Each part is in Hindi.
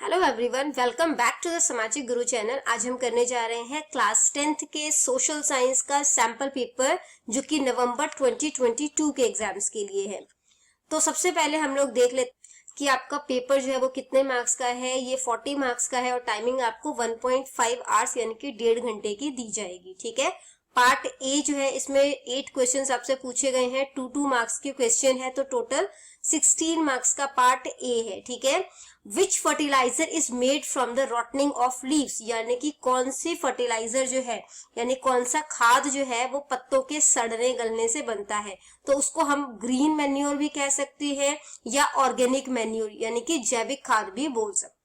Hello everyone, welcome back to the Samajik Guru channel. आज हम करने जा रहे हैं क्लास 10th के सोशल साइंस का सैंपल पेपर जो कि नवंबर 2022 के एग्जाम्स के लिए है। तो सबसे पहले हम लोग देख लेते कि आपका पेपर जो है वो कितने मार्क्स का है। ये 40 मार्क्स का है और टाइमिंग आपको 1.5 आवर्स यानी कि 1.5 घंटे की दी जाएगी। ठीक है, पार्ट ए जो है इसमें 8 क्वेश्चंस आपसे पूछे गए हैं, 2 मार्क्स के क्वेश्चन है, तो टोटल 16 मार्क्स का पार्ट ए है। ठीक है, which fertiliser is made from the rotting of leaves, यानी कि कौन सी फर्टिलाइजर जो है यानी कौन सा खाद जो है वो पत्तों के सड़ने गलने से बनता है। तो उसको हम ग्रीन मैन्योर भी कह सकते हैं या ऑर्गेनिक मैन्योर यानी कि जैविक खाद भी बोल सकते हैं।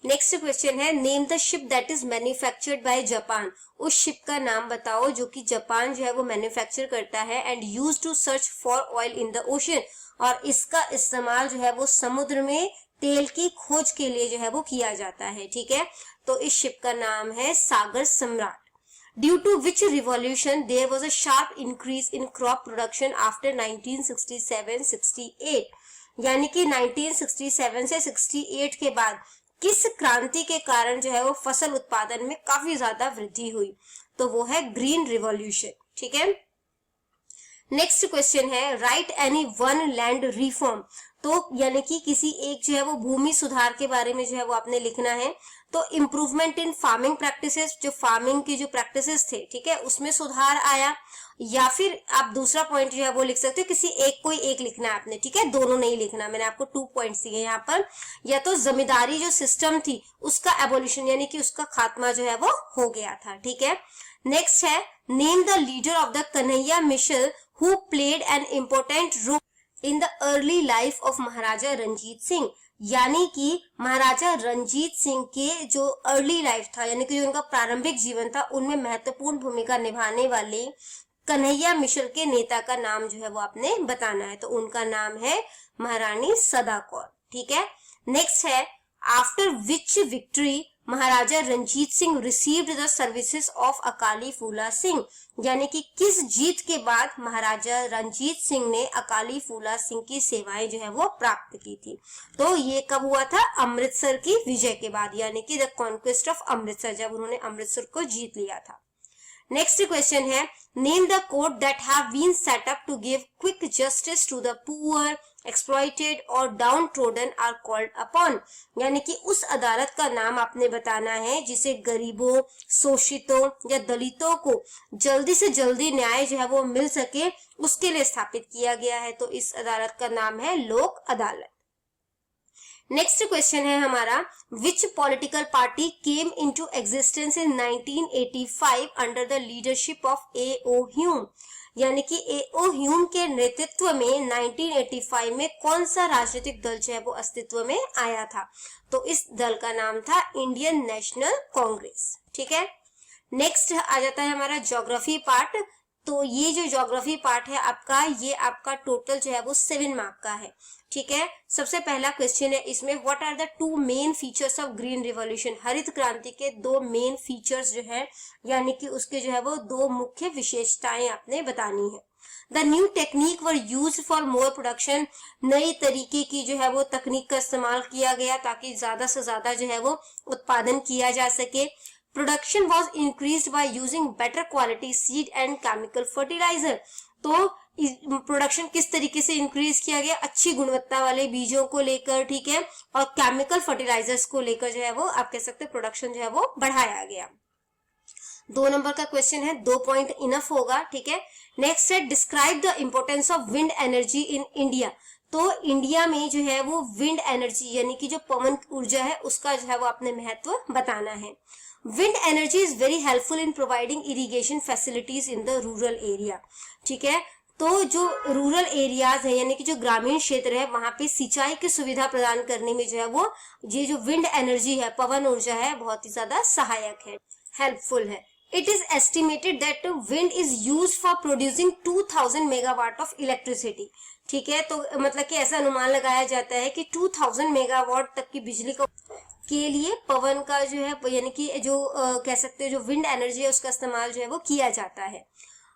नेक्स्ट क्वेश्चन है, name the ship that is manufactured by Japan. उस शिप का नाम बताओ जो कि जापान जो है वो मैन्युफैक्चर करता है and use to search for oil in the ocean, और इसका इस्तेमाल जो है वो समुद्र में तेल की खोज के लिए जो है वो किया जाता है। ठीक है, तो इस शिप का नाम है Sagar Samrat. Due to which revolution there was a sharp increase in crop production after 1967-68, यानी कि 1967 से 68 के बाद किस क्रांति के कारण जो है वो फसल उत्पादन में काफी ज्यादा वृद्धि हुई, तो वो है ग्रीन रिवॉल्यूशन। ठीक है, नेक्स्ट क्वेश्चन है, right any one land reform. तो यानी कि किसी एक जो है वो भूमि सुधार के बारे में जो है वो आपने लिखना है। तो इम्प्रूवमेंट इन फार्मिंग प्रैक्टिसेस, जो फार्मिंग की जो प्रैक्टिसेस थे, ठीक है, उसमें सुधार आया, या फिर आप दूसरा पॉइंट जो है वो लिख सकते हो, किसी एक कोई एक लिखना है आपने। ठीक है, दोनों नहीं लिखना, मैंने आपको 2 पॉइंट्स दिए यहाँ पर। या तो जमींदारी जो सिस्टम थी उसका एबोल्यूशन यानी कि उसका खात्मा जो है वो हो गया था। ठीक है, नेक्स्ट है, name the leader of the Kanhaiya mission who played an important role in the early life of Maharaja Ranjit Singh, यानी कि महाराजा रंजीत सिंह के जो अर्ली लाइफ था यानी कि जो उनका प्रारंभिक जीवन था उनमें महत्वपूर्ण भूमिका निभाने वाले कन्हैया मिशल के नेता का नाम जो है वो आपने बताना है। तो उनका नाम है महारानी सदा कौर। ठीक है, नेक्स्ट है, after which victory Maharaja Ranjit Singh received the services of Akali Phula Singh, यानी कि किस जीत के बाद महाराजा रंजीत सिंह ने अकाली फूला सिंह की सेवाएं जो है वो प्राप्त की थी। तो ये कब हुआ था? अमृतसर की विजय के बाद, यानी कि द कॉन्क्वेस्ट ऑफ अमृतसर, जब उन्होंने अमृतसर को जीत लिया था। नेक्स्ट क्वेश्चन है, name the court that have been set up to give quick justice to the poor, exploited और downtrodden are called upon, यानी कि उस अदालत का नाम आपने बताना है जिसे गरीबों, शोषितों या दलितों को जल्दी से जल्दी न्याय जो है वो मिल सके उसके लिए स्थापित किया गया है। तो इस अदालत का नाम है लोक अदालत। नेक्स्ट क्वेश्चन है हमारा, विच political party came into existence in 1985 under the leadership of A.O. Hume, यानी कि A.O. ह्यूम के नेतृत्व में 1985 में कौन सा राजनीतिक दल जो है वो अस्तित्व में आया था? तो इस दल का नाम था इंडियन नेशनल कांग्रेस। ठीक है, नेक्स्ट आ जाता है हमारा ज्योग्राफी पार्ट। तो ये जो ज्योग्राफी पार्ट है आपका, ये आपका टोटल जो है वो 7 मार्क का है। ठीक है, सबसे पहला क्वेश्चन है इसमें, what are the 2 main features of green revolution. हरित क्रांति के 2 मेन फीचर्स जो है यानी कि उसके जो है वो 2 मुख्य विशेषताएं आपने बतानी है। The new technique were use for more production, नई तरीके की जो है वो तकनीक का इस्तेमाल किया गया ताकि ज्यादा से ज्यादा जो है वो उत्पादन किया जा सके। Production was increase by using better quality seed and chemical fertiliser, तो प्रोडक्शन किस तरीके से इंक्रीज किया गया? अच्छी गुणवत्ता वाले बीजों को लेकर, ठीक है, और केमिकल फर्टिलाइजर्स को लेकर जो है वो आप कह सकते हैं प्रोडक्शन जो है वो बढ़ाया गया। 2 नंबर का क्वेश्चन है, 2 पॉइंट इनफ होगा। ठीक है, नेक्स्ट है, describe the importance of wind energy in India. तो इंडिया में जो है वो विंड एनर्जी यानी कि जो पवन ऊर्जा है उसका जो है वो आपने महत्व बताना है। Wind energy is very helpful in providing irrigation facilities in the rural area. ठीक है, तो जो रूरल एरियाज है यानी कि जो ग्रामीण क्षेत्र है वहां पे सिंचाई की सुविधा प्रदान करने में जो है वो ये जो विंड एनर्जी है, पवन ऊर्जा है, बहुत ही ज्यादा सहायक है, हेल्पफुल है। It is estimated that wind is used for producing 2000 megawatt of electricity. ठीक है, तो मतलब कि ऐसा अनुमान लगाया जाता है कि 2000 मेगावाट तक की बिजली को के लिए पवन का जो है यानी कि जो कह सकते हैं जो विंड एनर्जी है उसका इस्तेमाल जो है वो किया जाता है।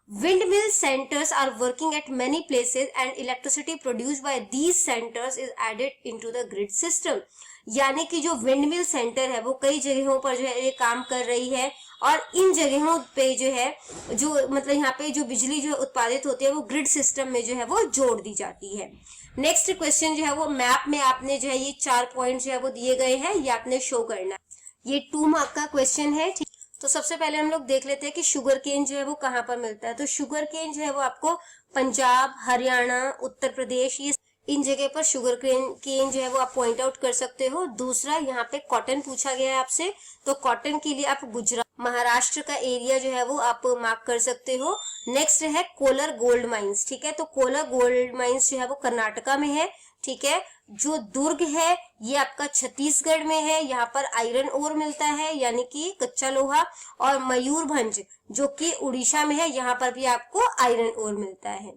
Windmill centers are working at many places and electricity produced by these centers is added into the grid system. यानी कि जो विंडमिल सेंटर है वो कई जगहों पर जो है ये काम कर रही है, और इन जगहों पे जो है जो मतलब यहाँ पे जो बिजली जो उत्पादित होती है वो ग्रिड सिस्टम में जो है वो जोड़ दी जाती है। नेक्स्ट क्वेश्चन जो है वो मैप में आपने जो है ये 4 पॉइंट जो है वो दिए गए हैं, ये आपने शो करना है। ये 2 मार्क का क्वेश्चन है, ठीक। तो सबसे पहले हम लोग देख लेते हैं कि शुगर केन जो है वो कहाँ पर मिलता है। तो शुगर केन जो है वो आपको पंजाब, हरियाणा, उत्तर प्रदेश, ये इन जगह पर शुगर केन जो है वो आप पॉइंट आउट कर सकते हो। दूसरा, यहाँ पे कॉटन पूछा गया है आपसे, तो कॉटन के लिए आप गुजरात, महाराष्ट्र का एरिया जो है वो आप मार्क कर सकते हो। नेक्स्ट है कोलर गोल्ड माइंस, ठीक है। तो कोलर गोल्ड माइंस जो है वो कर्नाटका में है, ठीक है। जो दुर्ग है ये आपका छत्तीसगढ़ में है, यहाँ पर आयरन ओर मिलता है यानी कि कच्चा लोहा। और मयूरभंज जो कि उड़ीसा में है, यहाँ पर भी आपको आयरन ओर मिलता है।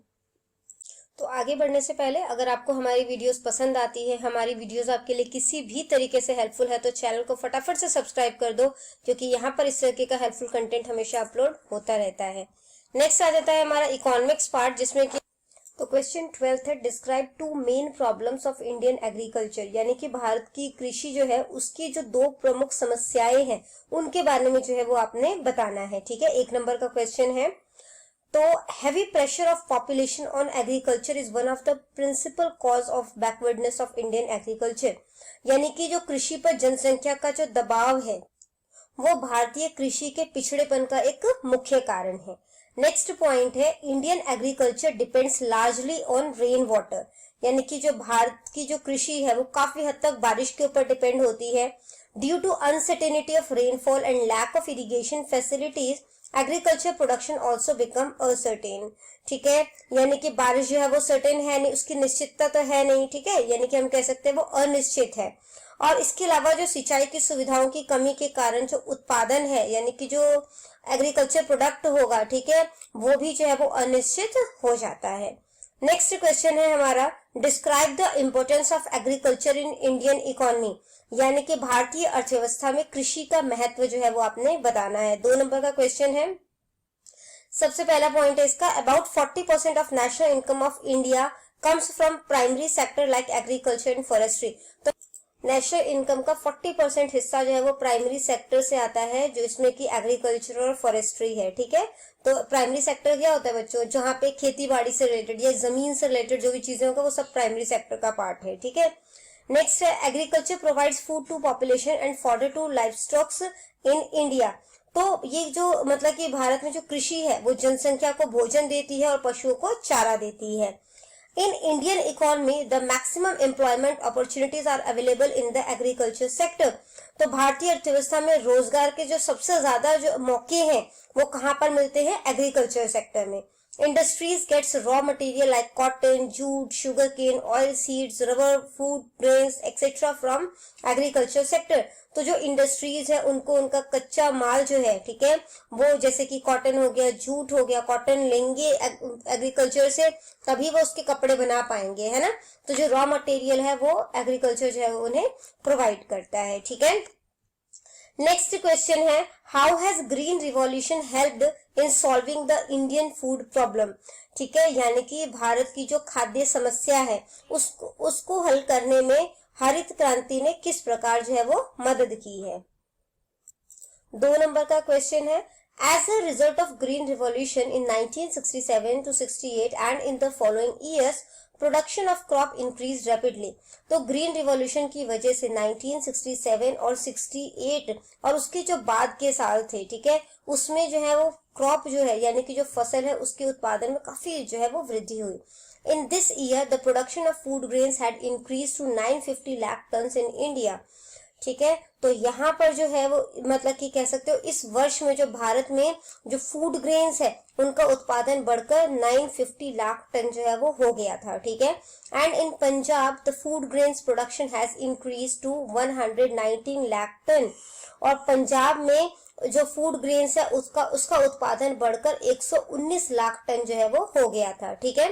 तो आगे बढ़ने से पहले अगर आपको हमारी वीडियोस पसंद आती है, हमारी वीडियोस आपके लिए किसी भी तरीके से हेल्पफुल है, तो चैनल को फटाफट से सब्सक्राइब कर दो, क्योंकि यहाँ पर इस तरीके का हेल्पफुल कंटेंट हमेशा अपलोड होता रहता है। नेक्स्ट आ जाता है हमारा इकोनॉमिक्स पार्ट, जिसमें कि तो क्वेश्चन 12 है, describe 2 main problems of Indian agriculture, यानी कि भारत की कृषि जो है उसकी जो 2 प्रमुख समस्याएं हैं उनके बारे में जो है वो आपने बताना है, ठीक है। 1 नंबर का क्वेश्चन है, तो heavy pressure of population on agriculture is one of the principal cause of backwardness of Indian agriculture, यानी कि जो कृषि पर जनसंख्या का जो दबाव है वो भारतीय कृषि के पिछड़ेपन का एक मुख्य कारण है। नेक्स्ट पॉइंट है, Indian agriculture depends largely on rain water, यानी कि जो भारत की जो कृषि है वो काफी हद तक बारिश के ऊपर डिपेंड होती है। Due to uncertainty of rainfall and lack of irrigation facilities, agriculture production also become uncertain, ठीक है। यानी कि बारिश जो है वो सर्टेन है नहीं, उसकी निश्चितता तो है नहीं, ठीक है, यानी कि हम कह सकते हैं वो अनिश्चित है। और इसके अलावा जो सिंचाई की सुविधाओं की कमी के कारण जो उत्पादन है, यानी कि जो एग्रीकल्चर प्रोडक्ट होगा, ठीक है, वो भी जो है वो अनिश्चित हो जाता है। नेक्स्ट क्वेश्चन है हमारा, describe the importance of agriculture in Indian economy, यानी कि भारतीय अर्थव्यवस्था में कृषि का महत्व जो है वो आपने बताना है। 2 नंबर का क्वेश्चन है। सबसे पहला पॉइंट है इसका, about 40% of national income of India comes from primary sector like agriculture and forestry. तो नेशनल इनकम का 40% हिस्सा जो है वो प्राइमरी सेक्टर से आता है, जो इसमें कि एग्रीकल्चर और फॉरेस्ट्री है, ठीक है। तो प्राइमरी सेक्टर क्या होता है बच्चों, जहाँ पे खेती बाड़ी से रिलेटेड या जमीन से रिलेटेड जो भी चीजें होगा वो सब प्राइमरी सेक्टर का पार्ट है, ठीक है। नेक्स्ट है, agriculture provides food to population and fodder to livestocks in India. तो ये जो मतलब कि भारत में जो कृषि है वो जनसंख्या को भोजन देती है और पशुओं को चारा देती है। In Indian economy, the maximum employment opportunities are available in the agriculture sector. तो भारतीय अर्थव्यवस्था में रोजगार के जो सबसे ज्यादा जो मौके हैं वो कहाँ पर मिलते हैं, एग्रीकल्चर सेक्टर में। Industries gets raw material like cotton, jute, sugarcane, oil seeds, rubber, food grains, etc. from agriculture sector. तो जो इंडस्ट्रीज है उनको उनका कच्चा माल जो है, ठीक है, वो जैसे कि कॉटन हो गया, जूट हो गया, कॉटन लेंगे एग्रीकल्चर से तभी वो उसके कपड़े बना पाएंगे, है ना। तो जो रॉ मटेरियल है वो एग्रीकल्चर जो है वो उन्हें प्रोवाइड करता है, ठीक है। नेक्स्ट क्वेश्चन है, how has green revolution helped in solving the Indian food problem, ठीक है, यानी कि भारत की जो खाद्य समस्या है उसको हल करने में हरित क्रांति ने किस प्रकार जो है वो मदद की है। 2 नंबर का क्वेश्चन है, as a result of green revolution in 1967 to 68 and in the following years production of crop increase rapidly. तो ग्रीन रिवॉल्यूशन की वजह से 1967 और 68 और उसके जो बाद के साल थे, ठीक है, उसमें जो है वो क्रॉप जो है यानी कि जो फसल है उसके उत्पादन में काफी जो है वो वृद्धि हुई। In this year, the production of food grains had increased to 950 lakh tons in India. ठीक है, तो यहाँ पर जो है वो मतलब कि कह सकते हो इस वर्ष में जो भारत में जो फूड ग्रेन्स है उनका उत्पादन बढ़कर 950 लाख टन जो है वो हो गया था, ठीक है। And in Punjab the food grains production has increase to 119 lakh ton, और पंजाब में जो फूड ग्रेन्स है उसका उत्पादन बढ़कर 119 लाख टन जो है वो हो गया था, ठीक है।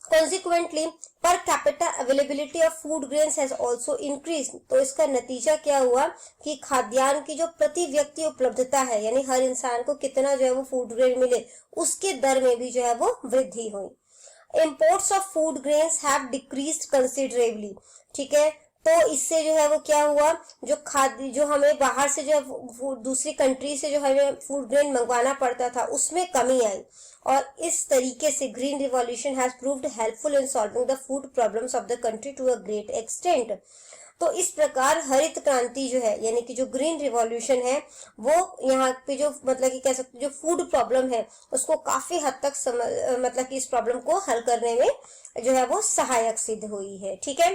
Consequently, per capita availability of food grains has also increased. तो इसका नतीजा क्या हुआ कि खाद्यान्न की जो प्रति व्यक्ति उपलब्धता है, यानी हर इंसान को कितना जो है वो फूड ग्रेन मिले, उसके दर में भी जो है वो वृद्धि हुई। Imports of food grains have decreased considerably. ठीक है, तो इससे जो है वो क्या हुआ, जो खाद्य जो हमें बाहर से जो है दूसरी कंट्री से जो हमें फूड ग्रेन मंगवाना पड़ता था उसमें कमी आई। और इस तरीके से green revolution has proved helpful in solving the food problems of the country to a great extent. तो इस प्रकार हरित क्रांति जो है यानी कि जो ग्रीन रिवॉल्यूशन है वो यहाँ पे जो मतलब कि कह सकते जो फूड प्रॉब्लम है उसको काफी हद तक मतलब कि इस प्रॉब्लम को हल करने में जो है वो सहायक सिद्ध हुई है। ठीक है,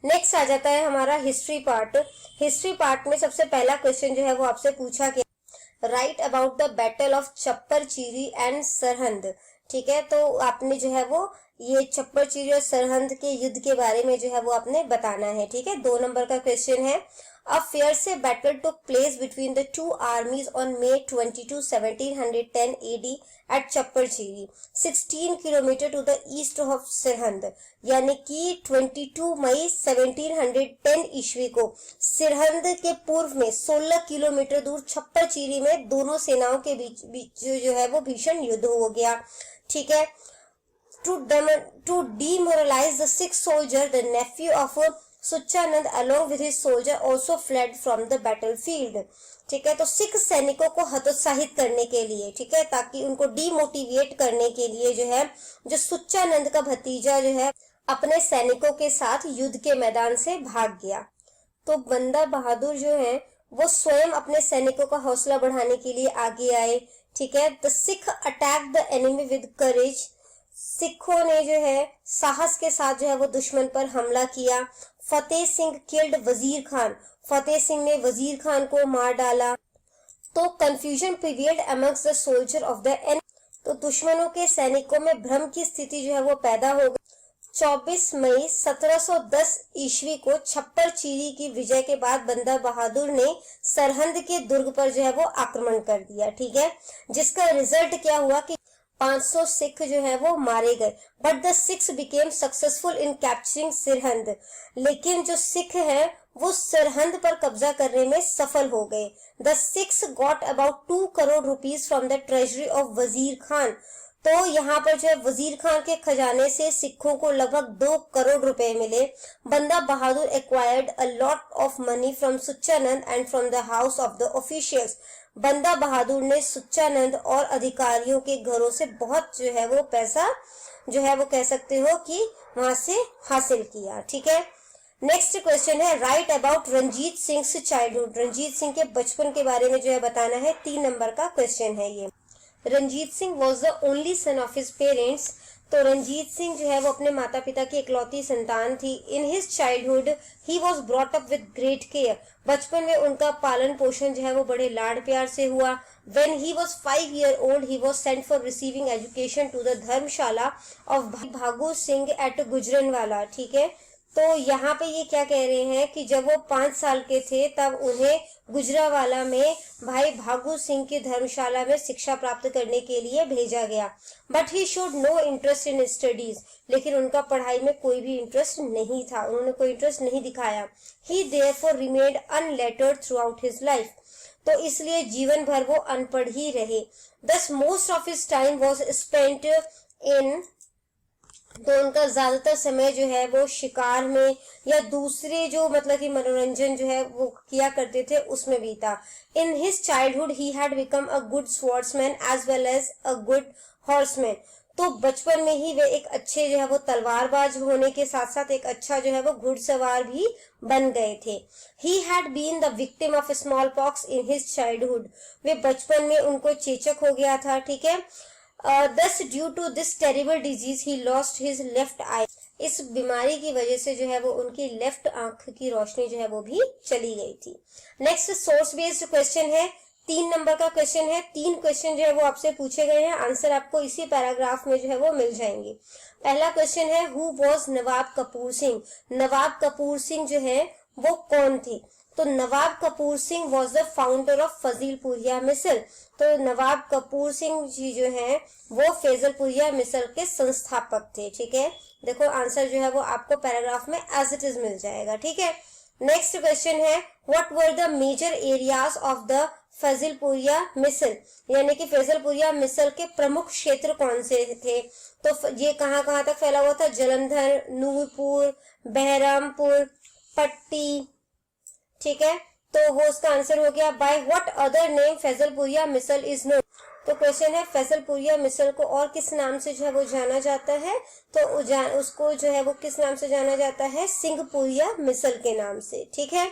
नेक्स्ट आ जाता है हमारा हिस्ट्री पार्ट। हिस्ट्री पार्ट में सबसे पहला क्वेश्चन जो है वो आपसे पूछा गया, write about the battle of Chappar Chiri and Sirhind. ठीक है, तो आपने जो है वो ये चप्पर चीरी और सरहंद के युद्ध के बारे में जो है वो आपने बताना है। ठीक है, 2 नंबर का क्वेश्चन है, A fierce battle took place between the two armies on May 22, 1710 AD at Chapparchiri, 16 kilometre to the east of Sirhind। यानी कि 22 मई 1710 ईस्वी को सिरहिंद के पूर्व में 16 किलोमीटर दूर छप्परचीरी में दोनों सेनाओं के बीच जो है वो भीषण युद्ध हो गया। ठीक है, to demoralize the Sikh soldier, the nephew of सुच्चानंद along with his soldier also fled from the battlefield। ठीक है, तो सिख सैनिकों को हतोत्साहित करने के लिए, ठीक है, ताकि उनको डीमोटिवेट करने के लिए जो है जो सुच्चानंद का भतीजा जो है अपने सैनिकों के साथ युद्ध के मैदान से भाग गया। तो बंदा बहादुर जो है वो स्वयं अपने सैनिकों का हौसला बढ़ाने के लिए आगे आए। ठीक है, the Sikh attack the enemy with courage. सिखों ने जो है साहस के साथ जो है वो दुश्मन पर हमला किया। फतेह सिंह किल्ड वजीर खान। फतेह सिंह ने वजीर खान को मार डाला। तो confusion prevailed amongst the soldier of the enemy. तो दुश्मनों के सैनिकों में भ्रम की स्थिति जो है वो पैदा हो गई। 24 मई 1710 ईस्वी को छप्परचीरी की विजय के बाद बंदा बहादुर ने सरहंद के दुर्ग पर जो है वो आक्रमण कर दिया। ठीक है, जिसका रिजल्ट क्या हुआ कि 500 सिख जो है वो मारे गए। But the six became successful in capturing Sirhind. लेकिन जो सिख है वो सरहंद पर कब्जा करने में सफल हो गए। The six got about 2 crore rupees from the treasury of Wazir Khan. तो यहाँ पर जो है वजीर खान के खजाने से सिखों को लगभग 2 करोड़ रुपए मिले। Banda Bahadur acquired a lot of money from Suchanand and from the house of the officials. Banda Bahadur ने सुच्चानंद और अधिकारियों के घरों से बहुत जो है वो पैसा जो है वो कह सकते हो कि वहां से हासिल किया। ठीक है, नेक्स्ट क्वेश्चन है, write about Ranjit Singh childhood. Ranjit Singh के बचपन के बारे में जो है बताना है। 3 नंबर का क्वेश्चन है ये। Ranjit Singh was the only son of his parents. तो रंजीत सिंह जो है वो अपने माता पिता की इकलौती संतान थी। इन his childhood he was brought up with great care. बचपन में उनका पालन पोषण जो है वो बड़े लाड प्यार से हुआ। When he was 5 years old, he was sent for receiving education to the Dharamshala of भागू सिंह at गुजरनवाला। ठीक है, तो यहाँ पे ये क्या कह रहे हैं कि जब वो 5 साल के थे तब उन्हें गुजरावाला में भाई भागू सिंह की धर्मशाला में शिक्षा प्राप्त करने के लिए भेजा गया। But he showed no interest in studies. लेकिन उनका पढ़ाई में कोई भी इंटरेस्ट नहीं था, उन्होंने कोई इंटरेस्ट नहीं दिखाया। He therefore remained unlettered throughout his life. तो इसलिए जीवन भर वो अनपढ़ ही रहे। Thus most of his time was spent in. तो उनका ज्यादातर समय जो है वो शिकार में या दूसरे जो मतलब कि मनोरंजन जो है वो किया करते थे उसमें बीता। In his childhood he had become a good sportsman as well as a good horseman. तो बचपन में ही वे एक अच्छे जो है वो तलवारबाज होने के साथ साथ एक अच्छा जो है वो घुड़सवार भी बन गए थे। He had been the victim of smallpox in his childhood. वे बचपन में उनको चेचक हो गया था। ठीक है, thus due to this terrible disease he lost his left eye। इस बीमारी की वजह से जो है वो उनकी लेफ्ट आंख की रोशनी जो है वो भी चली गई थी। नेक्स्ट सोर्स बेस्ड क्वेश्चन है, 3 नंबर का क्वेश्चन है। 3 क्वेश्चन जो है वो आपसे पूछे गए हैं, आंसर आपको इसी पैराग्राफ में जो है वो मिल जाएंगे। पहला क्वेश्चन है, हु वॉज नवाब कपूर सिंह। नवाब कपूर सिंह जो है वो कौन थे। तो Nawab Kapur Singh was the founder of Fazilpuria Misl. तो नवाब कपूर सिंह जी जो हैं वो फैजलपुरिया मिसल के संस्थापक थे। ठीक है, देखो आंसर जो है वो आपको पैराग्राफ में एज इट इज मिल जाएगा। ठीक है, नेक्स्ट क्वेश्चन है, what were the major areas of the Fazilpuria Misl. यानी कि फैजलपुरिया मिसल के प्रमुख क्षेत्र कौन से थे। तो ये कहाँ कहाँ तक फैला हुआ था, जलंधर, नूरपुर, बहरामपुर, पट्टी, ठीक है, तो वो उसका आंसर हो गया। By what other name Faizalpuria Misl is known, तो क्वेश्चन है फैजलपुरिया मिसल को और किस नाम से जो है वो जाना जाता है, तो उसको जो है वो किस नाम से जाना जाता है, सिंहपुरिया मिसल के नाम से, ठीक है।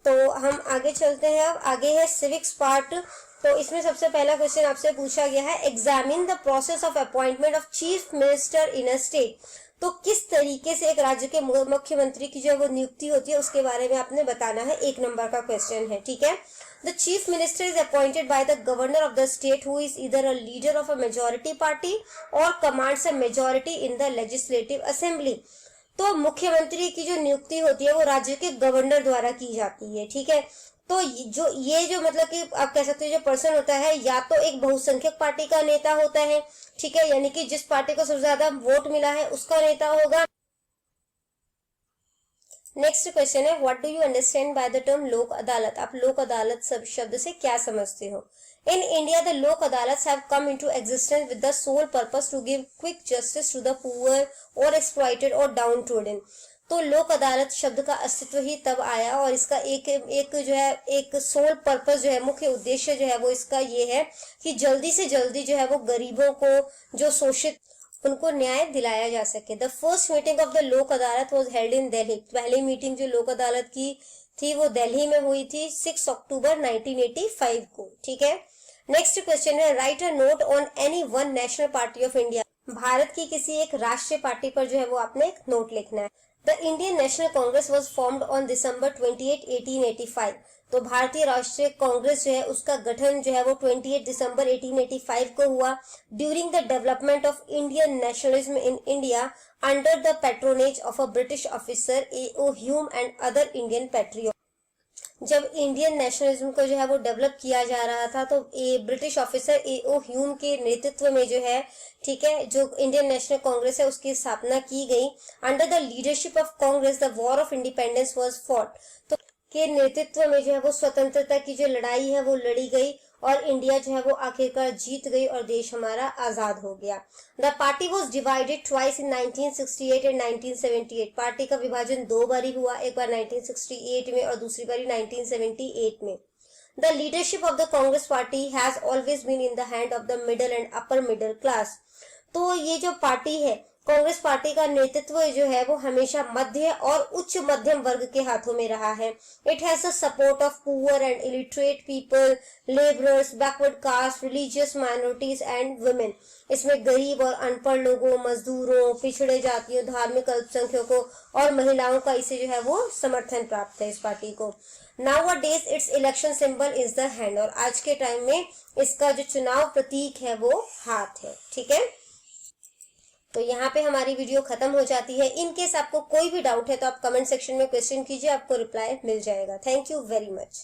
तो हम आगे चलते हैं, अब आगे है सिविक्स पार्ट। तो इसमें सबसे पहला क्वेश्चन आपसे पूछा गया है, examine the process of appointment of chief minister in a state, तो किस तरीके से एक राज्य के मुख्यमंत्री की जो वो नियुक्ति होती है उसके बारे में आपने बताना है, 1 नंबर का क्वेश्चन है, ठीक है। The chief minister is appointed by the governor of the state who is either a leader of a majority party और commands a majority in the legislative assembly, तो मुख्यमंत्री की जो नियुक्ति होती है वो राज्य के गवर्नर द्वारा की जाती है, ठीक है। तो ये जो मतलब कि आप कह सकते हो जो पर्सन होता है या तो एक बहुसंख्यक पार्टी का नेता होता है, ठीक है, यानी कि जिस पार्टी को सबसे ज्यादा वोट मिला है उसका नेता होगा। नेक्स्ट क्वेश्चन है, what do you understand by the term लोक अदालत, आप लोक अदालत शब्द से क्या समझते हो। In India the Lok Adalat have come into existence with the sole purpose to give quick justice to the poor और एक्सप्लॉइटेड और डाउन ट्रोडन, तो लोक अदालत शब्द का अस्तित्व ही तब आया और इसका एक जो है एक सोल पर्पस जो है, मुख्य उद्देश्य जो है वो इसका ये है कि जल्दी से जल्दी जो है वो गरीबों को, जो शोषित, उनको न्याय दिलाया जा सके। The first meeting of the Lok अदालत वॉज हेल्ड इन दिल्ली, पहली मीटिंग जो लोक अदालत की थी वो दिल्ली में हुई थी 6 अक्टूबर 1985 को, ठीक है। नेक्स्ट क्वेश्चन है, right a note on any one national party of India, Bharat की किसी एक राष्ट्रीय पार्टी पर जो है वो आपने एक नोट लिखना है। The Indian national Congress was formed on December 28, 1885, तो भारतीय राष्ट्रीय कांग्रेस जो है उसका गठन जो है वो 28 दिसंबर 1885 को हुआ। During the development of Indian nationalism in India under the patronage of a British officer A.O. Hume and other Indian patriot, जब इंडियन नेशनलिज्म को जो है वो डेवलप किया जा रहा था तो ब्रिटिश ऑफिसर A.O. ह्यूम के नेतृत्व में जो है, ठीक है, जो इंडियन नेशनल कांग्रेस है उसकी स्थापना की गई। Under the leadership of Congress the war of independence was fought, तो के नेतृत्व में जो है वो स्वतंत्रता की जो लड़ाई है वो लड़ी गई और इंडिया जो है वो आखिरकार जीत गई और देश हमारा आजाद हो गया। The party was divided twice in 1968 and 1978, party का विभाजन 2 बारी हुआ, एक बार 1968 में और दूसरी बारी 1978 में। The leadership of the Congress party has always been in the hand of the middle and upper middle class, तो ये जो पार्टी है कांग्रेस पार्टी का नेतृत्व जो है वो हमेशा मध्य और उच्च मध्यम वर्ग के हाथों में रहा है। It has the support of poor and illiterate people, labourers, backward caste, religious minorities and women, इसमें गरीब और अनपढ़ लोगों, मजदूरों, पिछड़े जातियों, धार्मिक अल्पसंख्यकों और महिलाओं का इसे जो है वो समर्थन प्राप्त है इस पार्टी को। Nowadays it's election symbol is the hand, और आज के टाइम में इसका जो चुनाव प्रतीक है वो हाथ है, ठीक है। तो यहाँ पे हमारी वीडियो खत्म हो जाती है। इन केस आपको कोई भी डाउट है तो आप कमेंट सेक्शन में क्वेश्चन कीजिए, आपको रिप्लाई मिल जाएगा। Thank you very much.